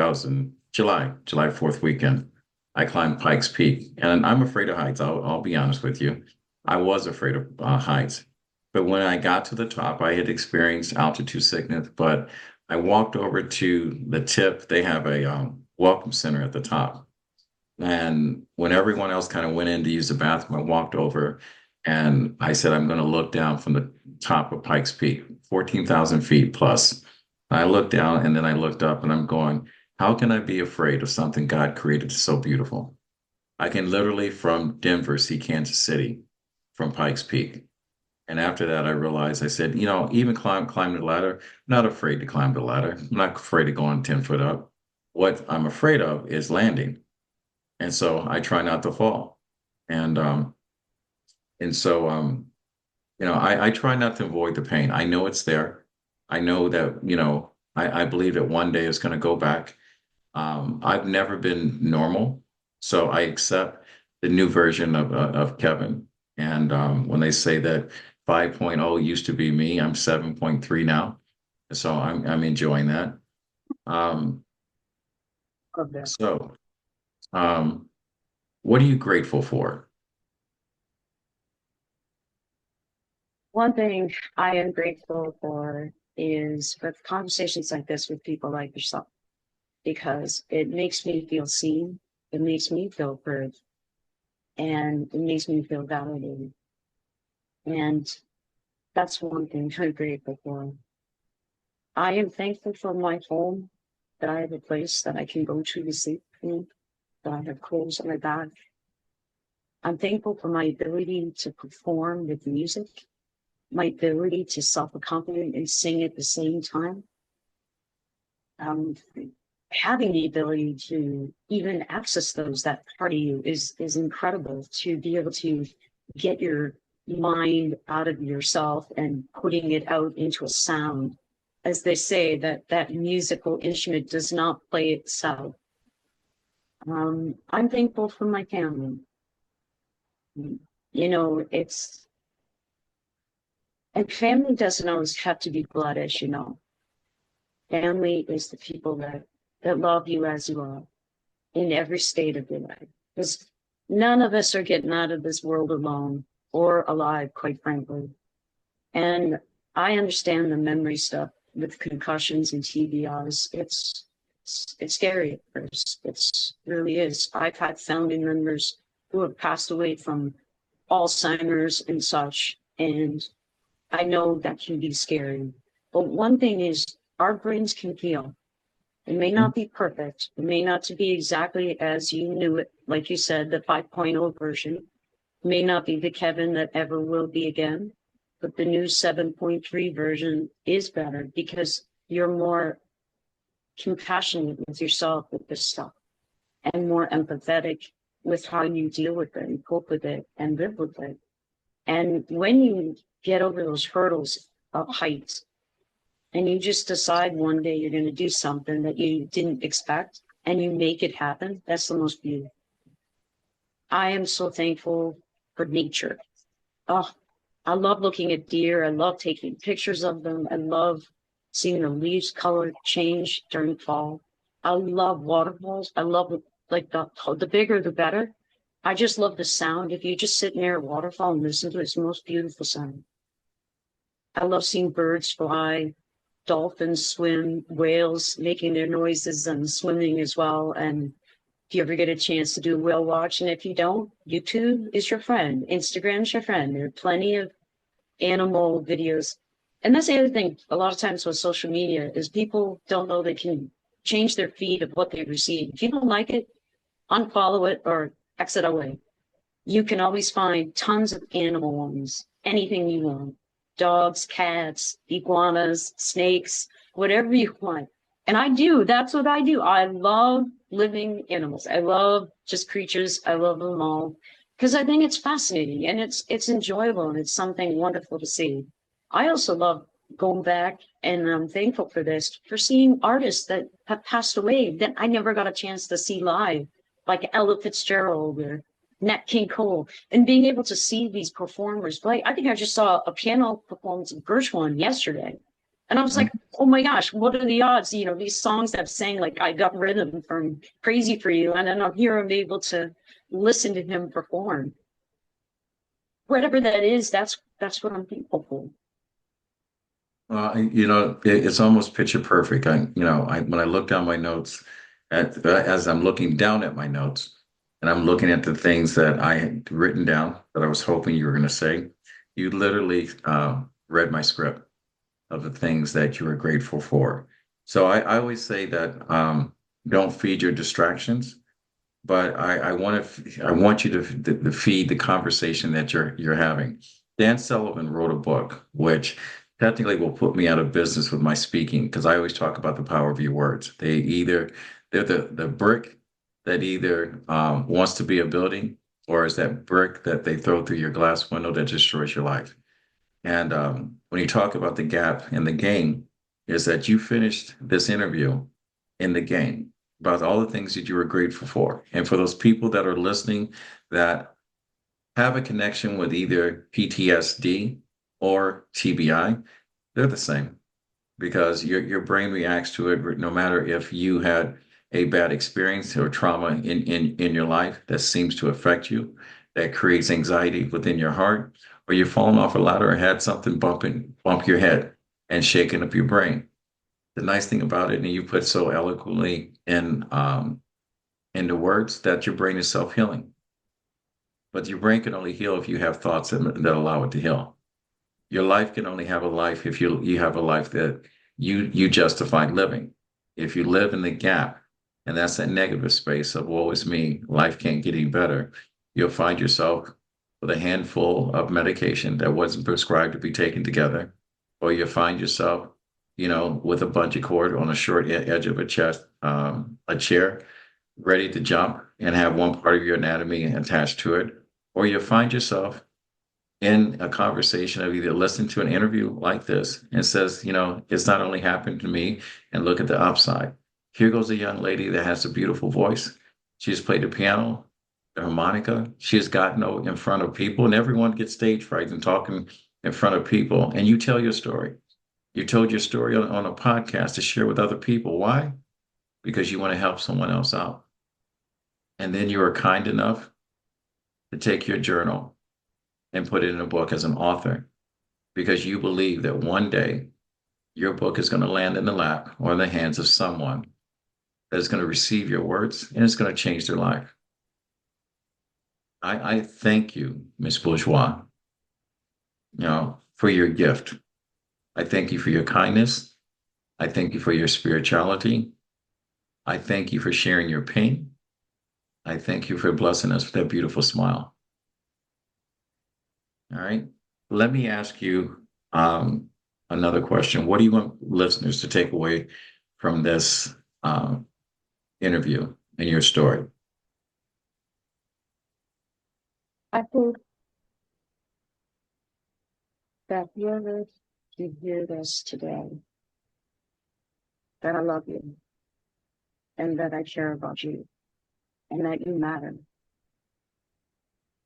4th weekend, I climbed Pikes Peak, and I'm afraid of heights. I'll be honest with you. I was afraid of heights. But when I got to the top, I had experienced altitude sickness, but I walked over to the tip. They have a welcome center at the top. And when everyone else kind of went in to use the bathroom, I walked over and I said, I'm going to look down from the top of Pikes Peak, 14,000 feet plus. I looked down and then I looked up and I'm going, how can I be afraid of something God created so beautiful? I can literally from Denver see Kansas City from Pikes Peak. And after that, I realized, I said, even climb the ladder, I'm not afraid to climb the ladder. I'm not afraid to go on 10 foot up. What I'm afraid of is landing. And so I try not to fall. And I try not to avoid the pain. I know it's there. I know that, I believe that one day it's going to go back. I've never been normal, so I accept the new version of Kevin. And when they say that 5.0 used to be me, I'm 7.3 now. So I'm enjoying that. Um, Okay. so what are you grateful for? One thing I am grateful for is for conversations like this with people like yourself, because it makes me feel seen, it makes me feel heard, and it makes me feel validated. And that's one thing I'm grateful for. I am thankful for my home, that I have a place that I can go to sleep in, that I have clothes on my back. I'm thankful for my ability to perform with music, my ability to self-accompany and sing at the same time. Having the ability to even access that part of you is incredible, to be able to get your mind out of yourself and putting it out into a sound. As they say, that musical instrument does not play itself. I'm thankful for my family. And family doesn't always have to be blood, as you know. Family is the people that that love you as you are in every state of your life. Because none of us are getting out of this world alone or alive, quite frankly. And I understand the memory stuff with concussions and TBIs. It's scary at first. It's really is. I've had family members who have passed away from Alzheimer's and such, and I know that can be scary. But one thing is, our brains can heal. It may not be perfect. It may not be exactly as you knew it. Like you said, the 5.0 version may not be the Kevin that ever will be again, but the new 7.3 version is better because you're more compassionate with yourself with this stuff and more empathetic with how you deal with it and cope with it and live with it. And when you get over those hurdles of heights and you just decide one day you're going to do something that you didn't expect and you make it happen, that's the most beautiful. I am so thankful for nature. Oh, I love looking at deer. I love taking pictures of them. I love seeing the leaves color change during fall. I love waterfalls. I love like the bigger the better. I just love the sound. If you just sit near a waterfall and listen to it, it's the most beautiful sound. I love seeing birds fly, dolphins swim, whales making their noises and swimming as well. And if you ever get a chance to do a whale watch, and if you don't, YouTube is your friend. Instagram is your friend. There are plenty of animal videos. And that's the other thing, a lot of times with social media, is people don't know they can change their feed of what they receive. If you don't like it, unfollow it or exit away. You can always find tons of animal ones, anything you want. Dogs, cats, iguanas, snakes, whatever you want. And I do, that's what I do. I love living animals. I love just creatures. I love them all because I think it's fascinating and it's enjoyable and it's something wonderful to see. I also love going back, and I'm thankful for this, for seeing artists that have passed away that I never got a chance to see live, like Ella Fitzgerald or Nat King Cole, and being able to see these performers play. I think I just saw a piano performance of Gershwin yesterday. And I was like, oh my gosh, what are the odds? You know, these songs that sang like I Got Rhythm from Crazy for You, and then I'm here, I'm able to listen to him perform. Whatever that is, that's what I'm thankful for. It's almost picture perfect. When I look down my notes, as I'm looking down at my notes, and I'm looking at the things that I had written down that I was hoping you were going to say, you literally read my script of the things that you were grateful for. So I always say that don't feed your distractions, but I want you to feed the conversation that you're having. Dan Sullivan wrote a book, which technically will put me out of business with my speaking because I always talk about the power of your words. They're the brick that either wants to be a building or is that brick that they throw through your glass window that destroys your life. And when you talk about the gap in the game, is that you finished this interview in the game about all the things that you were grateful for. And for those people that are listening that have a connection with either PTSD or TBI, they're the same because your brain reacts to it no matter if you had a bad experience or trauma in your life that seems to affect you, that creates anxiety within your heart, or you've fallen off a ladder or had something bump your head and shaking up your brain. The nice thing about it, and you put so eloquently into words, that your brain is self-healing. But your brain can only heal if you have thoughts that allow it to heal. Your life can only have a life if you have a life that you justify living. If you live in the gap, and that's that negative space of woe is me, life can't get any better, you'll find yourself with a handful of medication that wasn't prescribed to be taken together, or you'll find yourself, with a bungee cord on a short edge of a chair, ready to jump and have one part of your anatomy attached to it, or you'll find yourself in a conversation of either listening to an interview like this and says, it's not only happened to me, and look at the upside. Here goes a young lady that has a beautiful voice. She's played the piano, the harmonica. She's gotten in front of people, and everyone gets stage fright and talking in front of people. And you tell your story. You told your story on a podcast to share with other people. Why? because you want to help someone else out. And then you are kind enough to take your journal and put it in a book as an author because you believe that one day your book is going to land in the lap or in the hands of someone that is going to receive your words and it's going to change their life. I thank you, Miss Bourgeois, for your gift. I thank you for your kindness. I thank you for your spirituality. I thank you for sharing your pain. I thank you for blessing us with that beautiful smile. All right. Let me ask you another question. What do you want listeners to take away from this interview and your story? I think that whoever you hear this today, that I love you and that I care about you and that you matter.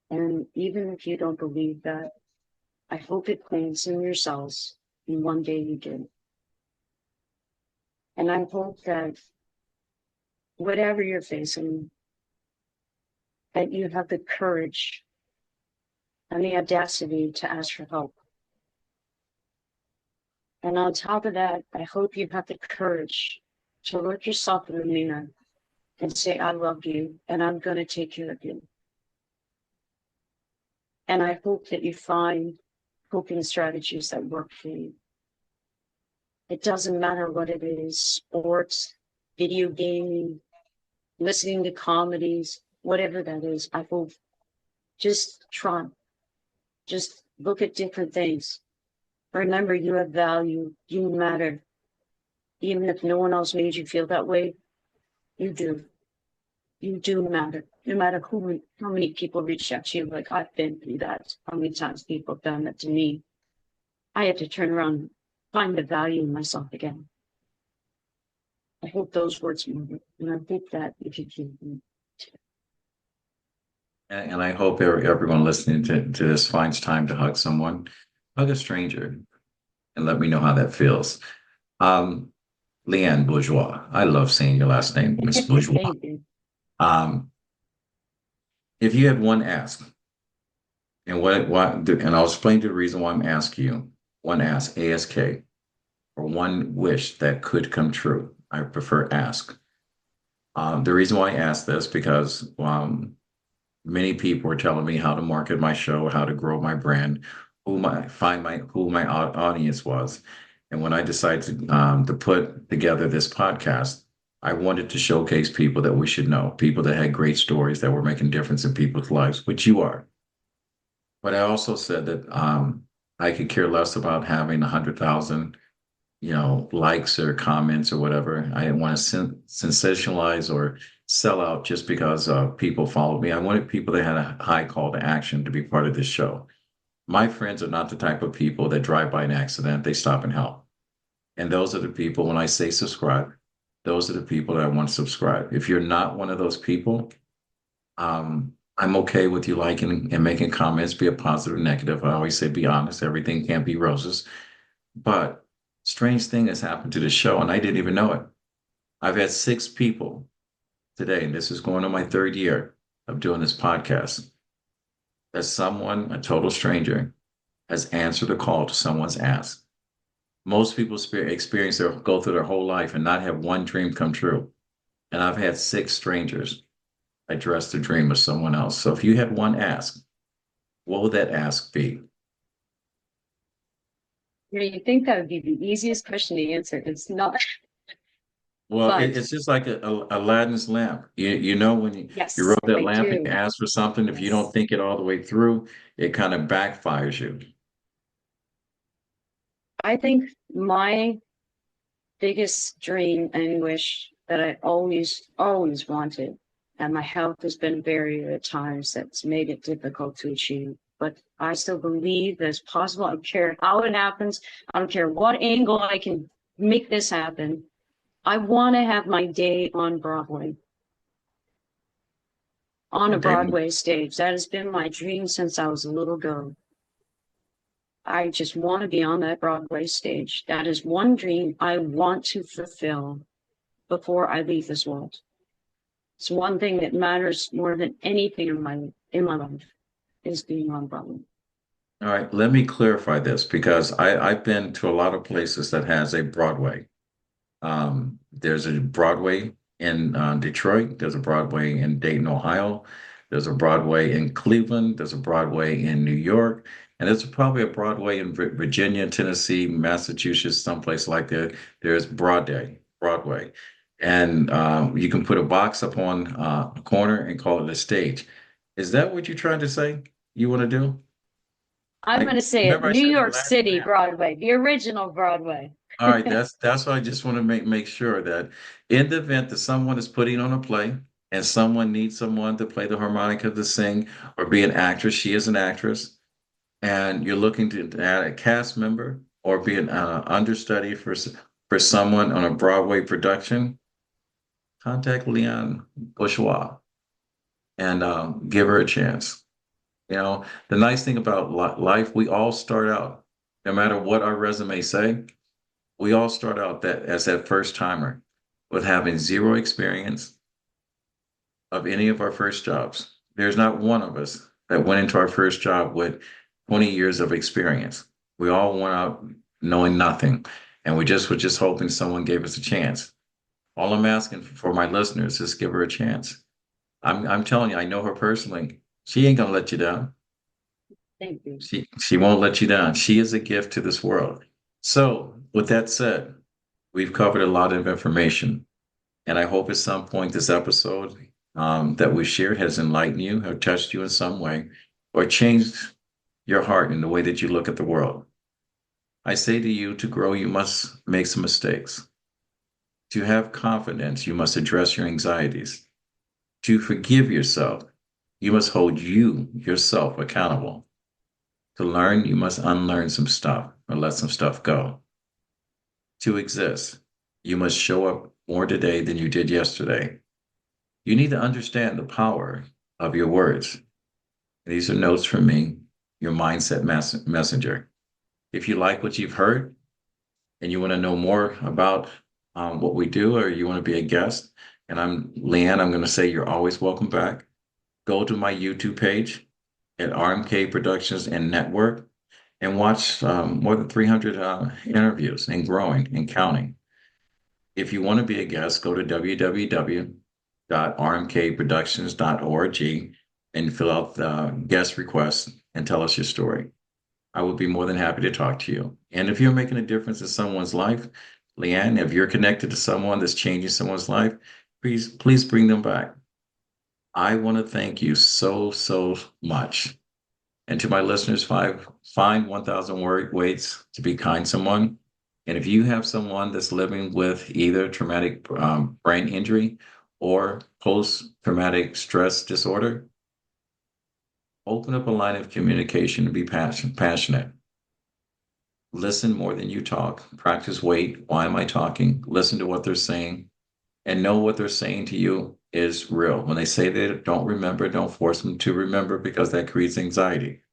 And even if you don't believe that, I hope it plants in yourselves and one day you do. And I hope that whatever you're facing, that you have the courage and the audacity to ask for help. And on top of that, I hope you have the courage to look yourself in the mirror and say, I love you and I'm going to take care of you. And I hope that you find coping strategies that work for you. It doesn't matter what it is, sports, video gaming, listening to comedies, whatever that is. I hope just try. Just look at different things. Remember, you have value. You matter. Even if no one else made you feel that way, you do. You do matter. No matter how many people reach out to you, like I've been through that. How many times people have done that to me. I had to turn around and find the value in myself again. I hope those words matter. And I hope that if you can. And I hope everyone listening to this finds time to hug someone, hug a stranger, and let me know how that feels. Leanne Bourgeois. I love saying your last name, Miss Bourgeois. Thank you. If you had one ask, and and I'll explain to the reason why I'm asking you, one ask, ASK, or one wish that could come true. I prefer ask. The reason why I ask this because many people are telling me how to market my show, how to grow my brand, who my audience was. And when I decided to put together this podcast, I wanted to showcase people that we should know, people that had great stories that were making a difference in people's lives, which you are. But I also said that I could care less about having 100,000, likes or comments or whatever. I didn't want to sensationalize or sell out just because people followed me. I wanted people that had a high call to action to be part of this show. My friends are not the type of people that drive by an accident, they stop and help. And those are the people, when I say subscribe, those are the people that I want to subscribe. If you're not one of those people, I'm okay with you liking and making comments, be a positive or negative. I always say be honest. Everything can't be roses. But strange thing has happened to the show, and I didn't even know it. I've had 6 people today, and this is going on my 3rd year of doing this podcast, that someone, a total stranger, has answered a call to someone's ask. Most people go through their whole life and not have one dream come true. And I've had 6 strangers address the dream of someone else. So if you had one ask, what would that ask be? You think that would be the easiest question to answer. It's not. Well, But it's just like Aladdin's lamp. You know, when you yes, rub that I lamp and you do. ask for something, if you Yes. don't think it all the way through, it kind of backfires you. I think my biggest dream and wish that I always, always wanted, and my health has been a barrier at times that's made it difficult to achieve. But I still believe that it's possible. I don't care how it happens. I don't care what angle I can make this happen. I want to have my day on Broadway, on a Broadway stage. That has been my dream since I was a little girl. I just want to be on that Broadway stage. That is one dream I want to fulfill. before I leave this world. It's one thing that matters more than anything in my life is being on Broadway. All right, let me clarify this because I've been to a lot of places that has a Broadway. There's a Broadway in Detroit. There's a Broadway in Dayton, Ohio. There's a Broadway in Cleveland. There's a Broadway in New York. And there's probably a Broadway in Virginia, Tennessee, Massachusetts, someplace like that. There's Broadway. And you can put a box up on a corner and call it a stage. Is that what you're trying to say you want to do? I'm going to say it, Remember I New said the York last City name? Broadway, the original Broadway. All right, that's why I just want to make sure that in the event that someone is putting on a play and someone needs someone to play the harmonica to sing or be an actress, she is an actress, and you're looking to add a cast member or be an understudy for someone on a Broadway production, contact Leanne Bourgeois and give her a chance. You know, the nice thing about life, we all start out, no matter what our resume say, we all start out that as that first timer with having zero experience of any of our first jobs. There's not one of us that went into our first job with 20 years of experience. We all went out knowing nothing, and we just were just hoping someone gave us a chance. All I'm asking for my listeners is give her a chance. I'm telling you, I know her personally. She ain't gonna let you down. Thank you. She won't let you down. She is a gift to this world. So, with that said, we've covered a lot of information, and I hope at some point this episode that we shared has enlightened you, or touched you in some way, or changed your heart in the way that you look at the world. I say to you, to grow, you must make some mistakes. To have confidence, you must address your anxieties. To forgive yourself, you must hold yourself accountable. To learn, you must unlearn some stuff or let some stuff go. To exist, you must show up more today than you did yesterday. You need to understand the power of your words. These are notes from me, your mindset messenger. If you like what you've heard and you want to know more about what we do, or you want to be a guest, and I'm Leanne, I'm going to say you're always welcome back. Go to my YouTube page at RMK Productions and Network and watch more than 300 interviews and growing and counting. If you want to be a guest, go to www.rmkproductions.org and fill out the guest request and tell us your story. I would be more than happy to talk to you. And if you're making a difference in someone's life, Leanne, if you're connected to someone that's changing someone's life, please bring them back. I want to thank you so much. And to my listeners, find 1,000 ways to be kind to someone. And if you have someone that's living with either traumatic brain injury or post-traumatic stress disorder, open up a line of communication and be passionate. Listen more than you talk. Practice wait. Why am I talking? Listen to what they're saying and know what they're saying to you is real. When they say they don't remember, don't force them to remember because that creates anxiety.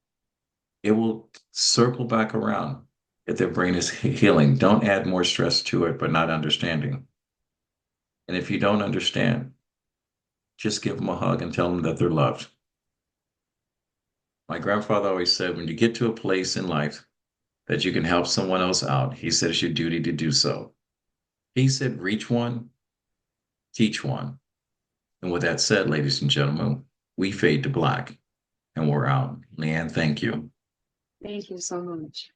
It will circle back around if their brain is healing. Don't add more stress to it, but not understanding. And if you don't understand, just give them a hug and tell them that they're loved. My grandfather always said, when you get to a place in life that you can help someone else out, he said it's your duty to do so. He said, reach one, teach one. And with that said, ladies and gentlemen, we fade to black and we're out. Leanne, thank you. Thank you so much.